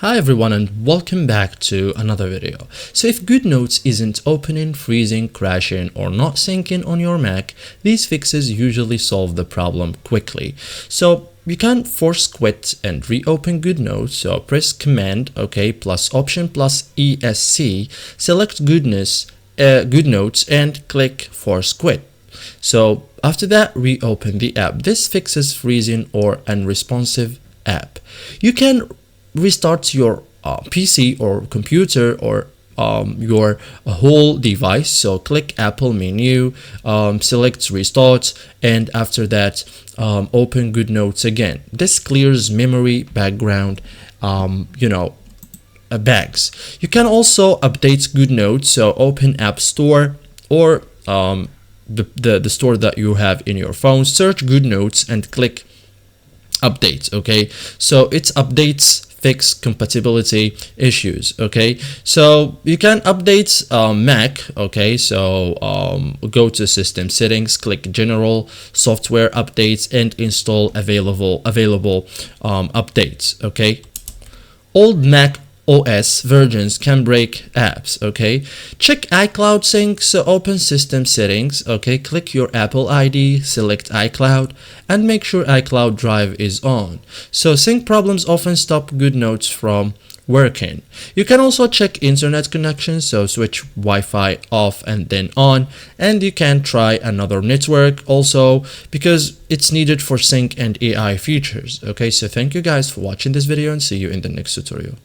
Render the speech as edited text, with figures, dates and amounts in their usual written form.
Hi everyone and welcome back to another video. So if GoodNotes isn't opening, freezing, crashing or not syncing on your Mac, these fixes usually solve the problem quickly. So you can force quit and reopen GoodNotes. So press Command, plus Option plus ESC, select GoodNotes and click force quit. So after that, reopen the app. This fixes freezing or unresponsive app. You can restart your PC or computer or your whole device. So click Apple menu, select restart, and after that open GoodNotes again. This clears memory, background, bags. You can also update GoodNotes. So open App Store or the store that you have in your phone, search GoodNotes and click update. So it updates fix compatibility issues. So you can update Mac. Go to system settings, click general, software updates, and install available updates. Old Mac OS versions can break apps. Check iCloud sync. So open system settings. Click your Apple ID, select iCloud, and make sure iCloud drive is on. So sync problems often stop GoodNotes from working. You can also check internet connection. So switch Wi-Fi off and then on, and you can try another network also because it's needed for sync and AI features. So thank you guys for watching this video and see you in the next tutorial.